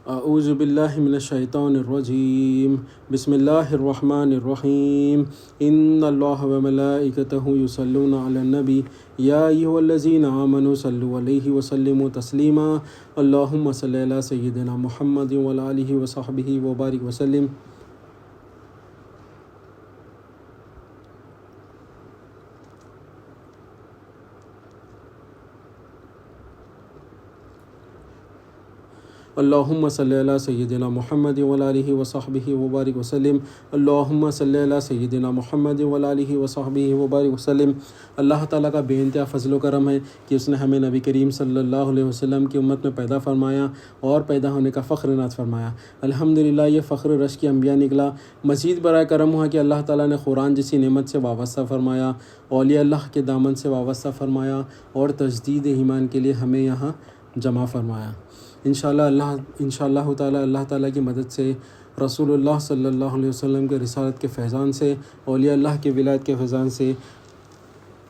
اعوذ باللہ من الشیطان الرجیم بسم اللہ الرحمن الرحیم ان اللہ وملائکتہ یصلون علی النبی یا ایھا الذین آمنوا صلوا علیہ وسلموا تسلیما اللہم صلی علی سیدنا محمد وعلی آلہ وصحبہ وبارک وسلم۔ اللہم صلی علی سیدنا محمد وعلی آلہ وصحبہ وبارک وسلم۔ اللہم صلی علی سیدنا محمد وعلی آلہ وصحبہ وبارک وسلم۔ اللہ تعالیٰ کا بے انتہا فضل و کرم ہے کہ اس نے ہمیں نبی کریم صلی اللہ علیہ وسلم کی امت میں پیدا فرمایا اور پیدا ہونے کا فخر عنایت فرمایا۔ الحمدللہ یہ فخر رش کی انبیاء نکلا۔ مزید برائے کرم ہوا کہ اللہ تعالیٰ نے قرآن جیسی نعمت سے وابستہ فرمایا، اولیاء اللہ کے دامن سے وابستہ فرمایا اور تجدید ایمان کے لیے ہمیں یہاں جمع فرمایا۔ انشاءاللہ تعالیٰ اللہ تعالیٰ کی مدد سے، رسول اللہ صلی اللہ علیہ وسلم کے رسالت کے فیضان سے، اولیاء اللہ کے ولایت کے فیضان سے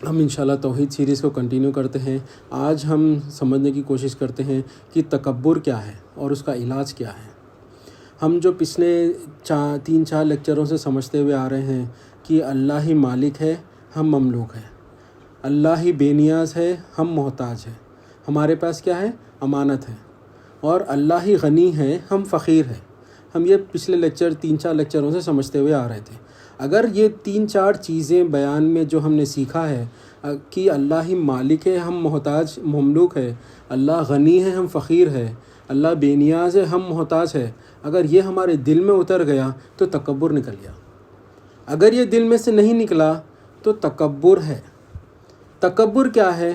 ہم انشاءاللہ توحید سیریز کو کنٹینیو کرتے ہیں۔ آج ہم سمجھنے کی کوشش کرتے ہیں کہ تکبر کیا ہے اور اس کا علاج کیا ہے۔ ہم جو پچھلے 3-4 لیکچروں سے سمجھتے ہوئے آ رہے ہیں کہ اللہ ہی مالک ہے، ہم مملوک ہیں، اللہ ہی بے نیاز ہے، ہم محتاج ہیں، ہمارے پاس کیا ہے؟ امانت ہے، اور اللہ ہی غنی ہے، ہم فقیر ہیں۔ ہم یہ پچھلے 3-4 لیکچروں سے سمجھتے ہوئے آ رہے تھے۔ اگر یہ 3-4 چیزیں بیان میں جو ہم نے سیکھا ہے کہ اللہ ہی مالک ہے، ہم محتاج مملوک ہے، اللہ غنی ہے، ہم فقیر ہے، اللہ بے نیاز ہے، ہم محتاج ہے، اگر یہ ہمارے دل میں اتر گیا تو تکبر نکل گیا۔ اگر یہ دل میں سے نہیں نکلا تو تکبر ہے۔ تکبر کیا ہے؟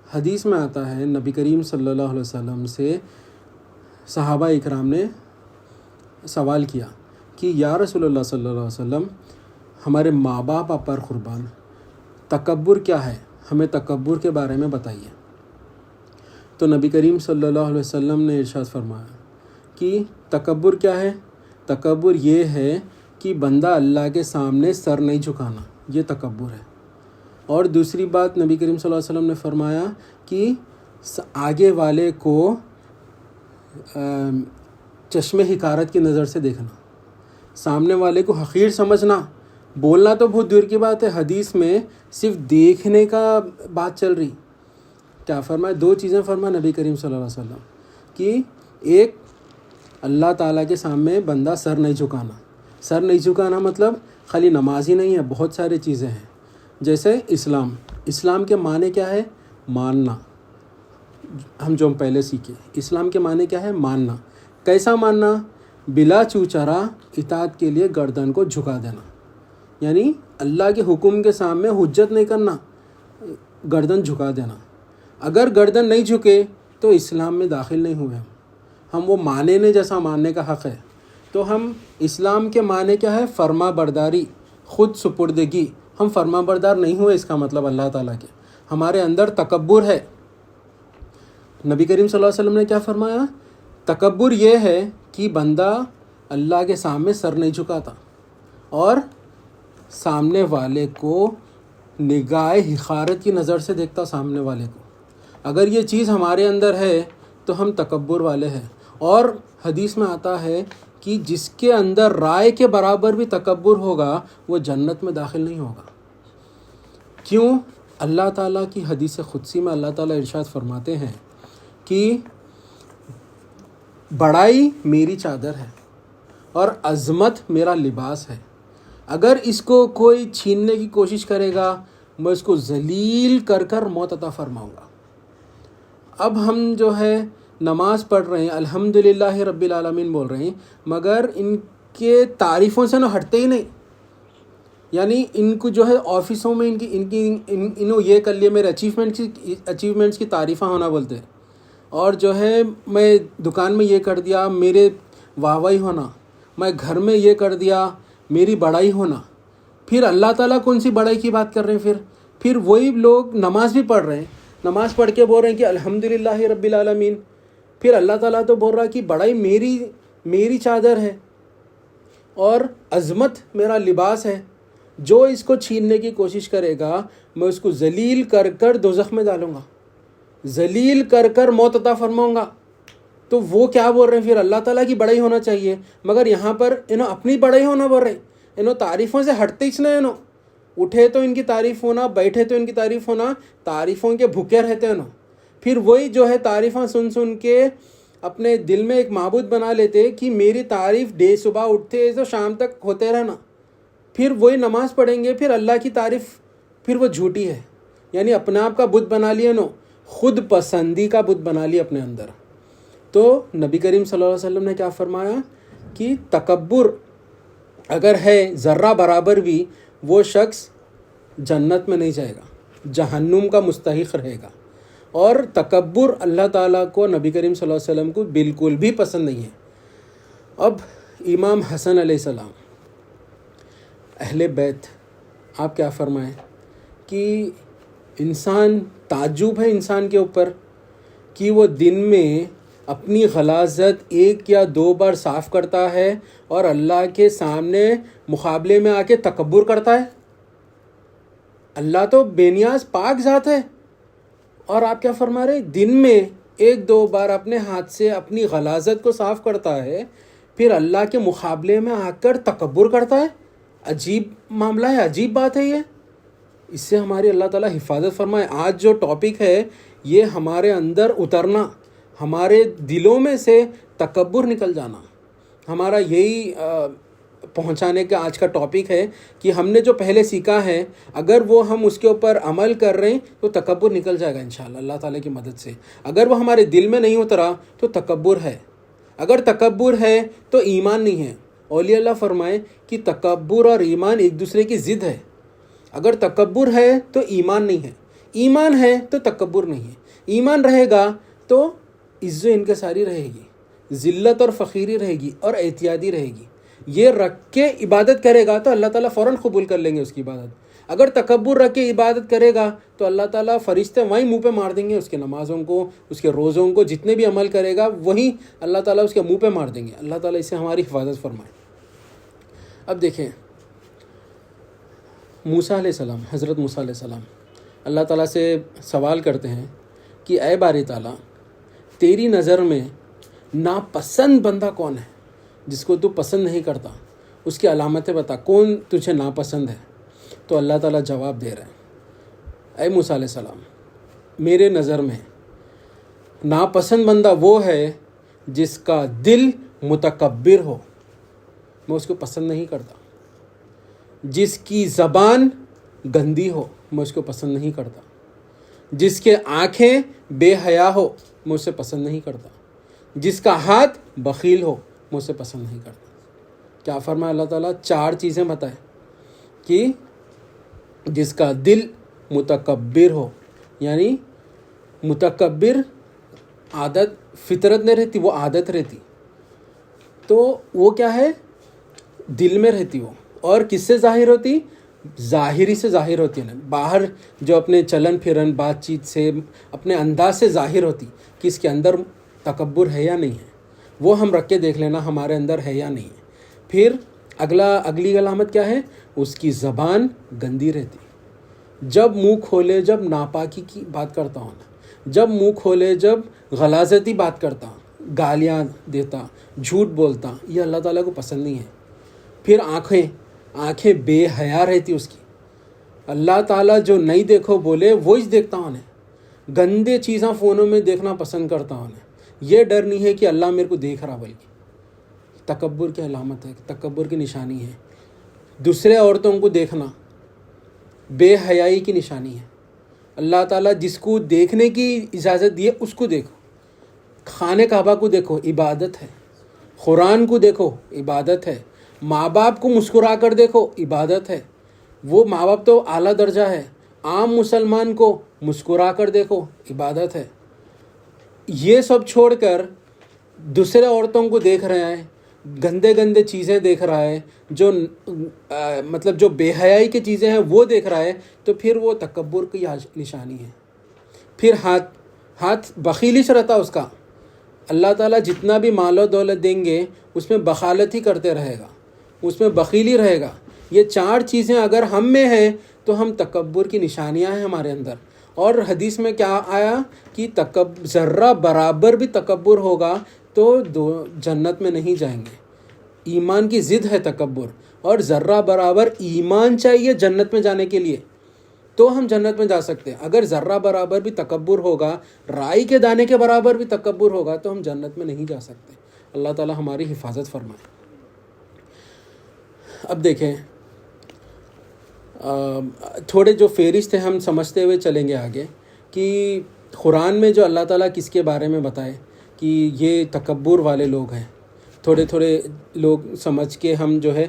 حدیث میں آتا ہے، نبی کریم صلی اللہ علیہ وسلم سے صحابہ اکرام نے سوال کیا کہ یا رسول اللہ صلی اللہ علیہ وسلم، ہمارے ماں باپ پر قربان، تکبر کیا ہے؟ ہمیں تکبر کے بارے میں بتائیے۔ تو نبی کریم صلی اللہ علیہ وسلم نے ارشاد فرمایا کہ تکبر کیا ہے؟ تکبر یہ ہے کہ بندہ اللہ کے سامنے سر نہیں جھکانا، یہ تکبر ہے۔ اور دوسری بات نبی کریم صلی اللہ علیہ وسلم نے فرمایا کہ آگے والے کو چشم حقارت کی نظر سے دیکھنا، سامنے والے کو حقیر سمجھنا، بولنا تو بہت دور کی بات ہے، حدیث میں صرف دیکھنے کا بات چل رہی۔ کیا فرمایا؟ 2 چیزیں فرمایا نبی کریم صلی اللہ علیہ وسلم کہ ایک، اللہ تعالیٰ کے سامنے بندہ سر نہیں جھکانا۔ سر نہیں جھکانا مطلب خالی نماز ہی نہیں ہے، بہت سارے چیزیں ہیں، جیسے اسلام کے معنی کیا ہے؟ ماننا۔ ہم پہلے سیکھے، اسلام کے معنی کیا ہے؟ ماننا۔ کیسا ماننا؟ بلا چوچرا اطاعت کے لیے گردن کو جھکا دینا، یعنی اللہ کے حکم کے سامنے حجت نہیں کرنا، گردن جھکا دینا۔ اگر گردن نہیں جھکے تو اسلام میں داخل نہیں ہوئے ہم وہ معنی نہیں جیسا ماننے کا حق ہے۔ تو ہم اسلام کے معنی کیا ہے؟ فرما برداری، خود سپردگی۔ ہم فرما بردار نہیں ہوئے، اس کا مطلب اللہ تعالیٰ کے ہمارے اندر تکبر ہے۔ نبی کریم صلی اللہ علیہ وسلم نے کیا فرمایا؟ تکبر یہ ہے کہ بندہ اللہ کے سامنے سر نہیں جھکاتا اور سامنے والے کو نگاہ حقارت کی نظر سے دیکھتا سامنے والے کو۔ اگر یہ چیز ہمارے اندر ہے تو ہم تکبر والے ہیں۔ اور حدیث میں آتا ہے کہ جس کے اندر رائے کے برابر بھی تکبر ہوگا وہ جنت میں داخل نہیں ہوگا۔ کیوں؟ اللہ تعالیٰ کی حدیث قدسی میں اللہ تعالیٰ ارشاد فرماتے ہیں کہ بڑائی میری چادر ہے اور عظمت میرا لباس ہے، اگر اس کو کوئی چھیننے کی کوشش کرے گا میں اس کو ذلیل کر موت عطا فرماؤں گا۔ اب ہم جو ہے نماز پڑھ رہے ہیں، الحمدللہ رب العالمین بول رہے ہیں، مگر ان کے تعریفوں سے نہ ہٹتے ہی نہیں۔ یعنی ان کو جو ہے آفسوں میں انہوں یہ کر لیا، میرے اچیومنٹس کی تعریفیں ہونا بولتے ہیں، اور جو ہے میں دکان میں یہ کر دیا، میرے واہواہی ہونا، میں گھر میں یہ کر دیا، میری بڑائی ہونا۔ پھر اللہ تعالیٰ کون سی بڑائی کی بات کر رہے ہیں؟ پھر وہی لوگ نماز بھی پڑھ رہے ہیں، نماز پڑھ کے بول رہے ہیں کہ الحمدللہ رب العالمین، پھر اللہ تعالیٰ تو بول رہا ہے کہ بڑائی میری چادر ہے اور عظمت میرا لباس ہے، جو اس کو چھیننے کی کوشش کرے گا میں اس کو ذلیل کر دوزخ میں ڈالوں گا، ذلیل کر موت عطا فرماؤں گا۔ تو وہ کیا بول رہے ہیں پھر اللہ تعالیٰ کی بڑائی ہونا چاہیے، مگر یہاں پر انہوں اپنی بڑائی ہونا بول رہے ہیں. انہوں تعریفوں سے ہٹتے ہی نہیں، انہوں اٹھے تو ان کی تعریف ہونا، بیٹھے تو ان کی تعریف ہونا، تعریفوں کے بھوکے رہتے ہیں. پھر وہی جو ہے تعریفیں سن کے اپنے دل میں ایک معبود بنا لیتے کہ میری تعریف صبح اٹھتے تو شام تک ہوتے رہنا. پھر وہی نماز پڑھیں گے، پھر اللہ کی تعریف پھر وہ جھوٹی ہے. یعنی اپنے آپ کا بت بنا لیا، خود پسندی کا بت بنا لیا اپنے اندر. تو نبی کریم صلی اللہ علیہ وسلم نے کیا فرمایا کہ تکبر اگر ہے ذرہ برابر بھی، وہ شخص جنت میں نہیں جائے گا، جہنم کا مستحق رہے گا. اور تکبر اللہ تعالیٰ کو، نبی کریم صلی اللہ علیہ وسلم کو بالکل بھی پسند نہیں ہے. اب امام حسن علیہ السلام، اہل بیت، آپ کیا فرمائیں کہ انسان تعجب ہے انسان کے اوپر کہ وہ دن میں اپنی غلاظت 1 یا 2 بار صاف کرتا ہے اور اللہ کے سامنے مقابلے میں آ کے تکبر کرتا ہے. اللہ تو بے نیاز پاک ذات ہے، اور آپ کیا فرما رہے ہیں؟ دن میں 1-2 بار اپنے ہاتھ سے اپنی غلاظت کو صاف کرتا ہے، پھر اللہ کے مقابلے میں آ کر تکبر کرتا ہے. عجیب معاملہ ہے، عجیب بات ہے یہ. اس سے ہماری اللہ تعالیٰ حفاظت فرمائے. آج جو ٹاپک ہے یہ ہمارے اندر اترنا، ہمارے دلوں میں سے تکبر نکل جانا، ہمارا یہی پہنچانے کا آج کا ٹاپک ہے کہ ہم نے جو پہلے سیکھا ہے اگر وہ ہم اس کے اوپر عمل کر رہے ہیں تو تکبر نکل جائے گا انشاءاللہ اللہ تعالیٰ کی مدد سے. اگر وہ ہمارے دل میں نہیں اترا تو تکبر ہے. اگر تکبر ہے تو ایمان نہیں ہے. اولیاء اللہ فرمائے کہ تکبر اور ایمان ایک دوسرے کی ضد ہے. اگر تکبر ہے تو ایمان نہیں ہے، ایمان ہے تو تکبر نہیں ہے. ایمان رہے گا تو عزت و انکساری رہے گی، ذلت اور فقیری رہے گی، اور احتیاطی رہے گی. یہ رکھ کے عبادت کرے گا تو اللہ تعالیٰ فوراً قبول کر لیں گے اس کی عبادت. اگر تکبر رکھ کے عبادت کرے گا تو اللہ تعالیٰ فرشتے وہیں منہ پہ مار دیں گے اس کے نمازوں کو، اس کے روزوں کو، جتنے بھی عمل کرے گا وہیں اللہ تعالیٰ اس کے منہ پہ مار دیں گے. اللہ تعالیٰ اس سے ہماری حفاظت فرمائے. اب دیکھیں موسیٰ علیہ السلام، حضرت موسیٰ علیہ السلام اللہ تعالیٰ سے سوال کرتے ہیں کہ اے باری تعالیٰ، تیری نظر میں ناپسند بندہ کون ہے جس کو تو پسند نہیں کرتا؟ اس کی علامتیں بتا، کون تجھے ناپسند ہے؟ تو اللہ تعالیٰ جواب دے رہے ہیں، اے موسیٰ علیہ السلام، میرے نظر میں ناپسند بندہ وہ ہے جس کا دل متکبر ہو، میں اس کو پسند نہیں کرتا. جس کی زبان گندی ہو، میں اس کو پسند نہیں کرتا. جس کے آنکھیں بے حیا ہو، میں اسے پسند نہیں کرتا. جس کا ہاتھ بخیل ہو، میں اسے پسند نہیں کرتا. کیا فرمایا اللہ تعالیٰ؟ 4 چیزیں بتائے کہ جس کا دل متکبر ہو، یعنی متکبر عادت فطرت نہیں رہتی، وہ عادت رہتی. تو وہ کیا ہے؟ دل میں رہتی وہ. اور کس سے ظاہر ہوتی؟ ظاہری سے ظاہر ہوتی ہے. باہر جو اپنے چلن پھرن، بات چیت سے، اپنے انداز سے ظاہر ہوتی کہ اس کے اندر تکبر ہے یا نہیں ہے. وہ ہم رکھ کے دیکھ لینا ہمارے اندر ہے یا نہیں ہے. پھر اگلی علامت کیا ہے؟ اس کی زبان گندی رہتی. جب منہ کھولے جب ناپاکی کی بات کرتا ہوں، جب منہ کھولے جب غلاظتی بات کرتا، گالیاں دیتا، جھوٹ بولتا، یہ اللہ تعالیٰ کو پسند نہیں ہے. پھر آنکھیں بے حیا رہتی اس کی. اللہ تعالیٰ جو نہیں دیکھو بولے وہی دیکھتا ہوں. گندے چیزیں فونوں میں دیکھنا پسند کرتا ہوں. یہ ڈر نہیں ہے کہ اللہ میرے کو دیکھ رہا، بلکہ تکبر کی علامت ہے، تکبر کی نشانی ہے. دوسرے عورتوں کو دیکھنا بے حیائی کی نشانی ہے. اللہ تعالیٰ جس کو دیکھنے کی اجازت دی ہے اس کو دیکھو. خانہ کعبہ کو دیکھو، عبادت ہے. قرآن کو دیکھو، عبادت ہے. ماں باپ کو مسکرا کر دیکھو، عبادت ہے. وہ ماں باپ تو اعلیٰ درجہ ہے. عام مسلمان کو مسکرا کر دیکھو، عبادت ہے. یہ سب چھوڑ کر دوسرے عورتوں کو دیکھ رہے ہیں، گندے چیزیں دیکھ رہا ہے، جو مطلب جو بے حیائی کی چیزیں ہیں وہ دیکھ رہا ہے، تو پھر وہ تکبر کی نشانی ہے. پھر ہاتھ بخیلی سے رہتا اس کا. اللہ تعالیٰ جتنا بھی مال و دولت دیں گے اس میں بخالت ہی کرتے رہے گا، اس میں بخیلی رہے گا. یہ 4 چیزیں اگر ہم میں ہیں تو ہم تکبر کی نشانیاں ہیں ہمارے اندر. اور حدیث میں کیا آیا کہ ذرہ برابر بھی تکبر ہوگا تو جنت میں نہیں جائیں گے۔ ایمان کی ضد ہے تکبر، اور ذرہ برابر ایمان چاہیے جنت میں جانے کے لیے، تو ہم جنت میں جا سکتے ہیں۔ اگر ذرہ برابر بھی تکبر ہوگا، رائی کے دانے کے برابر بھی تکبر ہوگا، تو ہم جنت میں نہیں جا سکتے۔ اللہ تعالی ہماری حفاظت فرمائے۔ اب دیکھیں، تھوڑے جو فہرست ہم سمجھتے ہوئے چلیں گے آگے، کہ قرآن میں جو اللہ تعالیٰ کس کے بارے میں بتائے کہ یہ تکبر والے لوگ ہیں، تھوڑے لوگ سمجھ کے ہم جو ہے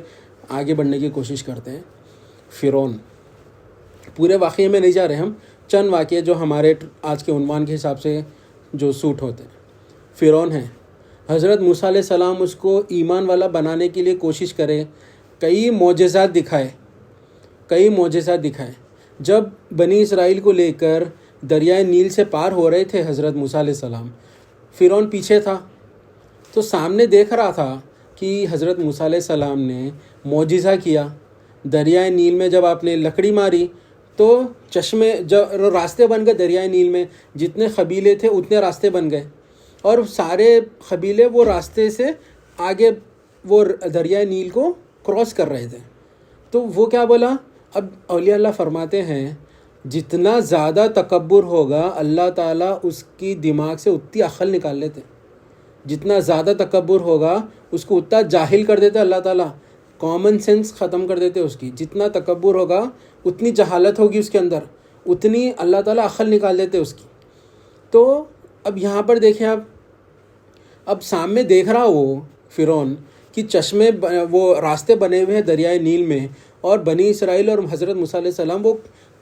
آگے بڑھنے کی کوشش کرتے ہیں۔ فرعون، پورے واقعے میں نہیں جا رہے ہم، چند واقعے جو ہمارے آج کے عنوان کے حساب سے جو سوٹ ہوتے ہیں۔ فرعون ہے، حضرت موسیٰ علیہ السلام اس کو ایمان والا بنانے کے لیے کوشش کرے، کئی معجزات دکھائے۔ جب بنی اسرائیل کو لے کر دریائے نیل سے پار ہو رہے تھے حضرت موسیٰ علیہ السلام، فرعون پیچھے تھا، تو سامنے دیکھ رہا تھا کہ حضرت موسیٰ علیہ السلام نے معجزہ کیا۔ دریائے نیل میں جب آپ نے لکڑی ماری تو چشمے راستے بن گئے، دریائے نیل میں جتنے قبیلے تھے اتنے راستے بن گئے، اور سارے قبیلے وہ راستے سے آگے وہ دریائے نیل کو کراس کر رہے تھے۔ تو وہ کیا بولا؟ اب اولیاء اللہ فرماتے ہیں جتنا زیادہ تکبر ہوگا اللہ تعالیٰ اس کی دماغ سے اتنی عقل نکال لیتے، جتنا زیادہ تکبر ہوگا اس کو اتنا جاہل کر دیتے اللہ تعالیٰ، کامن سینس ختم کر دیتے اس کی۔ جتنا تکبر ہوگا اتنی جہالت ہوگی اس کے اندر، اتنی اللہ تعالیٰ عقل نکال دیتے اس کی۔ تو اب یہاں پر دیکھیں، اب سامنے دیکھ رہا وہ فرعون کہ چشمے وہ راستے بنے ہوئے ہیں دریائے نیل میں، اور بنی اسرائیل اور حضرت موسیٰ علیہ السلام وہ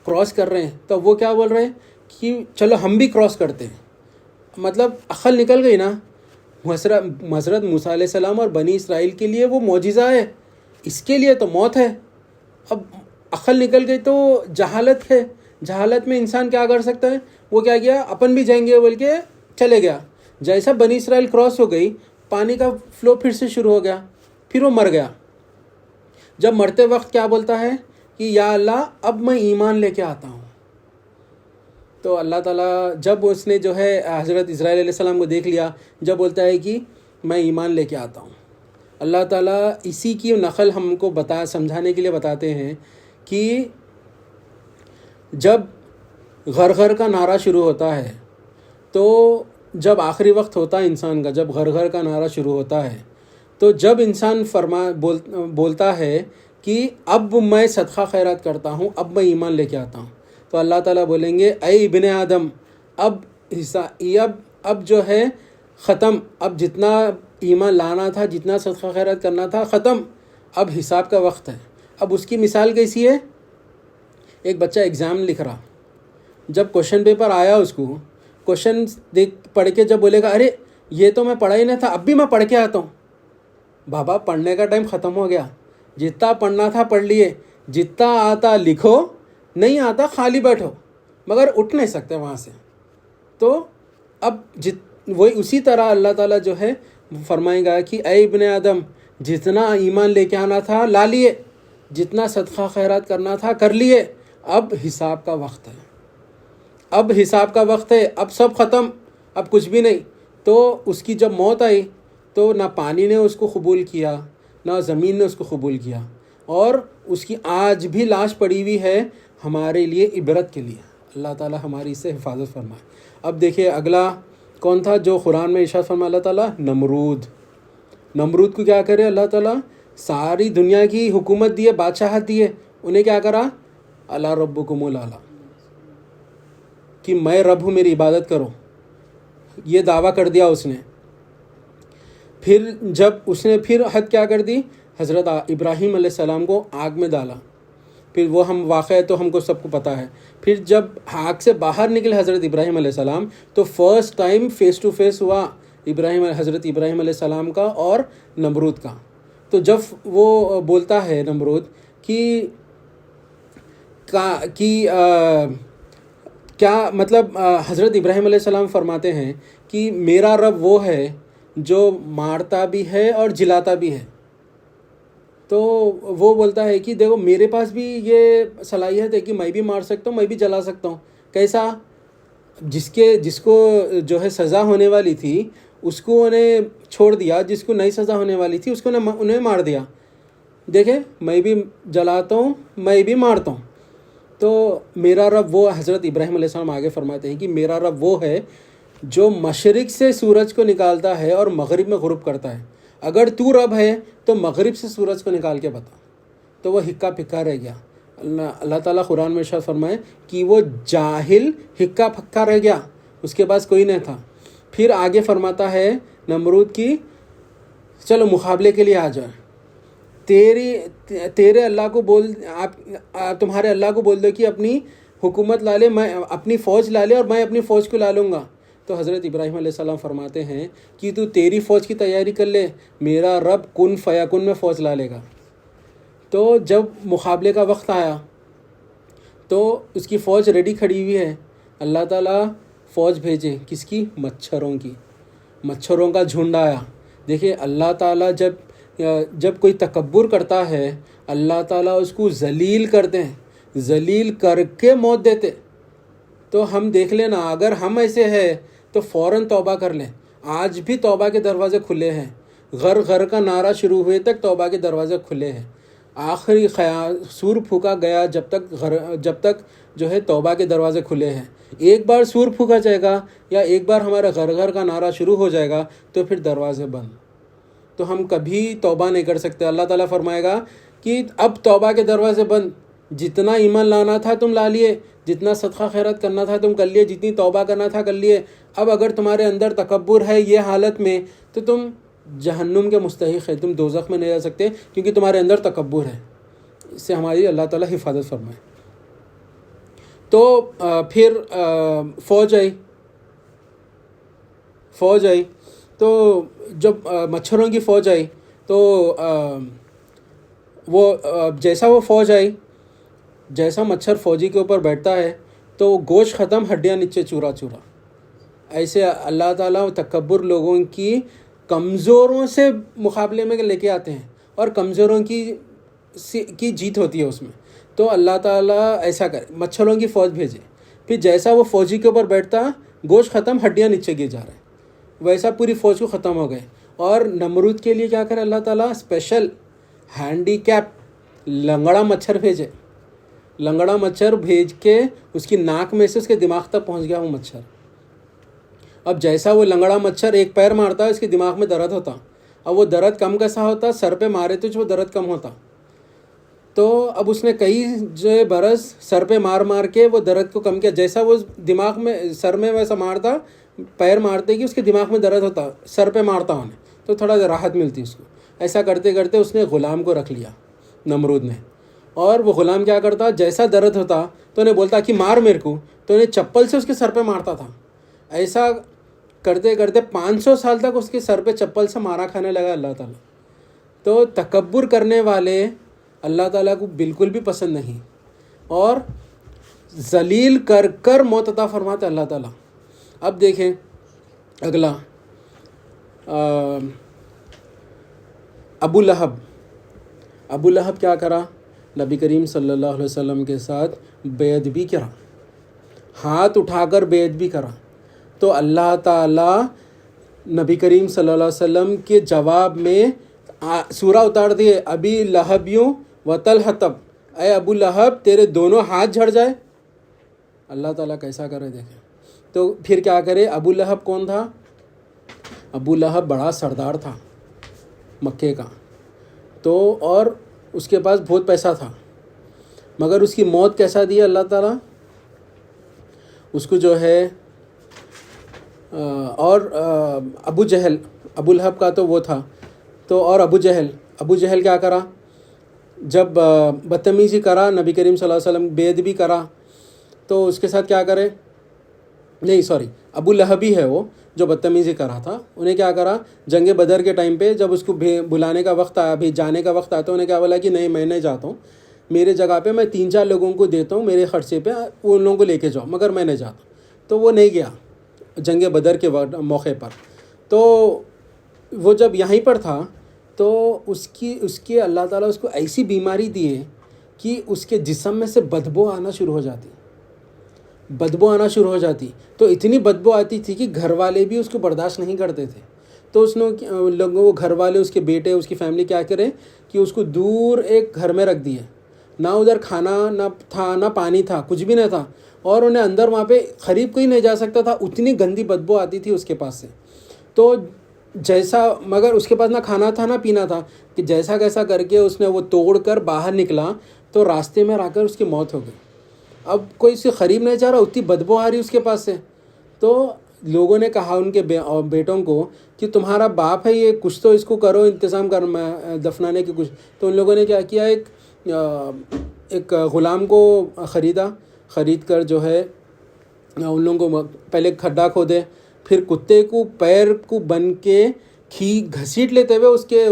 کراس کر رہے ہیں، تو وہ کیا بول رہے ہیں کہ چلو ہم بھی کراس کرتے ہیں۔ مطلب عقل نکل گئی نا۔ حضرت موسیٰ علیہ السلام اور بنی اسرائیل کے لیے وہ معجزہ ہے، اس کے لیے تو موت ہے۔ اب عقل نکل گئی تو جہالت ہے، جہالت میں انسان کیا کر سکتا ہے؟ وہ کیا کیا، اپن بھی جائیں گے بول کے چلے گیا۔ جیسا بنی اسرائیل کراس ہو گئی، پانی کا فلو پھر سے شروع ہو گیا، پھر وہ مر گیا۔ جب مرتے وقت کیا بولتا ہے کہ یا اللہ اب میں ایمان لے کے آتا ہوں۔ تو اللہ تعالیٰ جب اس نے جو ہے حضرت اسرائیل علیہ السلام کو دیکھ لیا، جب بولتا ہے کہ میں ایمان لے کے آتا ہوں، اللہ تعالیٰ اسی کی نقل ہم کو سمجھانے کے لیے بتاتے ہیں کہ جب غر کا نعرہ شروع ہوتا ہے، تو جب آخری وقت ہوتا ہے انسان کا، جب غر کا نعرہ شروع ہوتا ہے، تو جب انسان بولتا ہے کہ اب میں صدقہ خیرات کرتا ہوں، اب میں ایمان لے کے آتا ہوں، تو اللہ تعالیٰ بولیں گے اے ابن آدم، اب جو ہے ختم، اب جتنا ایمان لانا تھا، جتنا صدقہ خیرات کرنا تھا ختم، اب حساب کا وقت ہے۔ اب اس کی مثال کیسی ہے؟ ایک بچہ ایگزام لکھ رہا، جب کوشچن پیپر آیا اس کو، کوشچن پڑھ کے جب بولے گا ارے یہ تو میں پڑھا ہی نہیں تھا، اب بھی میں پڑھ کے آتا ہوں۔ بابا پڑھنے کا ٹائم ختم ہو گیا، جتنا پڑھنا تھا پڑھ لیے، جتنا آتا لکھو، نہیں آتا خالی بیٹھو، مگر اٹھ نہیں سکتے وہاں سے۔ تو اب وہی اسی طرح اللہ تعالیٰ جو ہے فرمائے گا کہ اے ابن آدم، جتنا ایمان لے کے آنا تھا لا لیے، جتنا صدقہ خیرات کرنا تھا کر لیے، اب حساب کا وقت ہے، اب حساب کا وقت ہے، اب سب ختم، اب کچھ بھی نہیں۔ تو اس کی جب موت آئی تو نہ پانی نے اس کو قبول کیا، نہ زمین نے اس کو قبول کیا، اور اس کی آج بھی لاش پڑی ہوئی ہے ہمارے لیے عبرت کے لیے۔ اللہ تعالیٰ ہماری اس سے حفاظت فرمائے۔ اب دیکھیں اگلا کون تھا جو قرآن میں ارشاد فرمایا اللہ تعالیٰ؟ نمرود کو کیا کرے اللہ تعالیٰ؟ ساری دنیا کی حکومت دیے، بادشاہت دیے، انہیں کیا کرا؟ الا ربکم الاعلی، کہ میں رب ہوں، میری عبادت کرو، یہ دعویٰ کر دیا اس نے۔ پھر جب اس نے پھر حد کیا کر دی؟ حضرت ابراہیم علیہ السلام کو آگ میں ڈالا۔ پھر وہ واقعہ تو ہم کو سب کو پتہ ہے۔ پھر جب آگ سے باہر نکلے حضرت ابراہیم علیہ السلام، تو first time face to face ہوا حضرت ابراہیم علیہ السلام کا اور نمرود کا۔ تو جب وہ بولتا ہے نمرود کہ کیا مطلب، حضرت ابراہیم علیہ السلام فرماتے ہیں کہ میرا رب وہ ہے جو مارتا بھی ہے اور جلاتا بھی ہے۔ تو وہ بولتا ہے کہ دیکھو میرے پاس بھی یہ صلاحیت ہے کہ میں بھی مار سکتا ہوں، میں بھی جلا سکتا ہوں۔ کیسا؟ جس کو جو ہے سزا ہونے والی تھی، اس کو انہیں چھوڑ دیا، جس کو نئی سزا ہونے والی تھی اس کو انہیں مار دیا. دیکھیں میں بھی جلاتا ہوں، میں بھی مارتا ہوں. تو میرا رب وہ، حضرت ابراہیم علیہ السلام آگے فرماتے ہیں کہ میرا رب وہ ہے جو مشرق سے سورج کو نکالتا ہے اور مغرب میں غروب کرتا ہے. اگر تو رب ہے تو مغرب سے سورج کو نکال کے بتا. تو وہ ہکا پھکا رہ گیا. اللہ تعالیٰ قرآن میں ارشاد فرمائے کہ وہ جاہل ہکا پھکا رہ گیا، اس کے پاس کوئی نہیں تھا. پھر آگے فرماتا ہے نمرود کی چلو مقابلے کے لیے آ جائے، تیرے اللہ کو بول، آپ تمہارے اللہ کو بول دو کہ اپنی حکومت لا لے، میں اپنی فوج لا لے اور میں اپنی فوج کو لا لوں گا. تو حضرت ابراہیم علیہ السلام فرماتے ہیں کہ تو تیری فوج کی تیاری کر لے، میرا رب کن فیکن میں فوج لا لے گا. تو جب مقابلے کا وقت آیا تو اس کی فوج ریڈی کھڑی ہوئی ہے. اللہ تعالیٰ فوج بھیجے کس کی؟ مچھروں کی. مچھروں کا جھنڈ آیا. دیکھیں اللہ تعالیٰ جب کوئی تکبر کرتا ہے اللہ تعالیٰ اس کو ذلیل کرتے ہیں، ذلیل کر کے موت دیتے. تو ہم دیکھ لینا، اگر ہم ایسے ہیں تو فوراً توبہ کر لیں. آج بھی توبہ کے دروازے کھلے ہیں، غر غر کا نعرہ شروع ہوئے تک توبہ کے دروازے کھلے ہیں. آخری سور پھونکا گیا جب تک جو ہے توبہ کے دروازے کھلے ہیں. ایک بار سور پھونکا جائے گا یا ایک بار ہمارا غر غر کا نعرہ شروع ہو جائے گا تو پھر دروازے بند، تو ہم کبھی توبہ نہیں کر سکتے. اللہ تعالیٰ فرمائے گا کہ اب توبہ کے دروازے بند. جتنا ایمان لانا تھا تم لا لیے، جتنا صدقہ خیرات کرنا تھا تم کر لیے، جتنی توبہ کرنا تھا کر لیے. اب اگر تمہارے اندر تکبر ہے یہ حالت میں تو تم جہنم کے مستحق ہے، تم دوزخ میں نہیں جا سکتے کیونکہ تمہارے اندر تکبر ہے. اس سے ہماری اللہ تعالیٰ حفاظت فرمائے. تو پھر فوج آئی. تو جب مچھروں کی فوج آئی تو جیسا وہ فوج آئی، جیسا مچھر فوجی کے اوپر بیٹھتا ہے تو گوشت ختم، ہڈیاں نیچے چورا چورا. ایسے اللہ تعالیٰ تکبر لوگوں کی کمزوروں سے مقابلے میں لے کے آتے ہیں اور کمزوروں کی جیت ہوتی ہے اس میں. تو اللہ تعالیٰ ایسا کرے، مچھروں کی فوج بھیجے. پھر جیسا وہ فوجی کے اوپر بیٹھتا گوشت ختم، ہڈیاں نیچے گر جا رہے ہیں، ویسا پوری فوج کو ختم ہو گئے. اور نمرود کے لیے کیا کرے اللہ تعالیٰ؟ اسپیشل ہینڈی کیپ لنگڑا مچھر بھیجے. لنگڑا مچھر بھیج کے اس کی ناک میں سے اس کے دماغ تک پہنچ گیا وہ مچھر. اب جیسا وہ لنگڑا مچھر ایک پیر مارتا ہے اس کے دماغ میں درد ہوتا. اب وہ درد کم کیسا ہوتا؟ سر پہ مارے تو وہ درد کم ہوتا. تو اب اس نے کئی برس سر پہ مار کے وہ درد کو کم کیا. جیسا وہ دماغ میں سر میں ویسا مارتا، پیر مارتے کہ اس کے دماغ میں درد ہوتا، سر پہ مارتا انہیں تو تھوڑا راحت ملتی اس کو. ایسا کرتے کرتے اس نے غلام کو رکھ لیا نمرود نے. اور وہ غلام کیا کرتا، جیسا درد ہوتا تو انہیں بولتا کہ مار میرے کو، تو انہیں چپل سے اس کے سر پہ مارتا تھا. ایسا کرتے کرتے 500 سال تک اس کے سر پہ چپل سے مارا کھانے لگا اللہ تعالیٰ. تو تکبر کرنے والے اللہ تعالیٰ کو بالکل بھی پسند نہیں اور ذلیل کر کر موت عطا فرماتے اللہ تعالیٰ. اب دیکھیں اگلا ابو لہب کیا کرا؟ نبی کریم صلی اللہ علیہ وسلم کے ساتھ بیعت بھی کرا، ہاتھ اٹھا کر بیعت بھی کرا. تو اللہ تعالیٰ نبی کریم صلی اللہ علیہ وسلم کے جواب میں سورہ اتار دیے، ابی لہبیوں و تلحتب، اے ابو لہب تیرے دونوں ہاتھ جھڑ جائے. اللہ تعالیٰ کیسا کرے دیکھیں. تو پھر کیا کرے؟ ابو لہب کون تھا؟ ابو لہب بڑا سردار تھا مکے کا، تو اور اس کے پاس بہت پیسہ تھا، مگر اس کی موت کیسا دی اللہ تعالیٰ؟ اس کو جو ہے اور ابو لہب کا تو وہ تھا، تو اور ابو جہل کیا کرا؟ جب بدتمیزی کرا نبی کریم صلی اللہ علیہ وسلم بیعت بھی کرا تو اس کے ساتھ کیا کرے؟ ابو لہبی ہے وہ جو بدتمیزی کرا تھا. انہیں کیا کرا؟ جنگ بدر کے ٹائم پہ جب اس کو بلانے کا وقت آیا، جانے کا وقت آیا تو انہیں کیا بولا کہ نہیں میں نہیں جاتا ہوں، میرے جگہ پہ میں 3-4 لوگوں کو دیتا ہوں میرے خرچے پہ، وہ ان لوگوں کو لے کے جاؤ، مگر میں نہیں جاتا. تو وہ نہیں گیا جنگ بدر کے موقع پر. تو وہ جب یہیں پر تھا تو اس کی اللہ تعالیٰ اس کو ایسی بیماری دی ہے کہ اس کے جسم میں سے بدبو آنا شروع ہو جاتی. تو اتنی بدبو آتی تھی کہ گھر والے بھی اس کو برداشت نہیں کرتے تھے. تو اس نے لوگوں وہ گھر والے اس کے بیٹے اس کی فیملی کیا کرے کہ اس کو دور ایک گھر میں رکھ دیے، نہ ادھر کھانا نہ تھا نہ پانی تھا، کچھ بھی نہ تھا، اور انہیں اندر وہاں پہ قریب کوئی نہیں جا سکتا تھا، اتنی گندی بدبو آتی تھی اس کے پاس سے. تو جیسا مگر اس کے پاس نہ کھانا تھا نہ پینا تھا کہ جیسا کیسا کر کے اس نے وہ توڑ کر باہر نکلا تو راستے میں آ کر اس کی موت ہو گئی. اب کوئی اس سے قریب نہیں جا رہا، اتنی بدبو آ رہی اس کے پاس سے. تو لوگوں نے کہا ان کے بیٹوں کو کہ تمہارا باپ ہے یہ، کچھ تو اس کو کرو، انتظام کر دفنانے کی کچھ. تو ان لوگوں نے کیا کیا، ایک غلام کو خرید کر جو ہے ان لوگوں کو پہلے کھڈا کھودے، پھر کتے کو پیر کو بن کے گھسیٹ لیتے ہوئے اس کے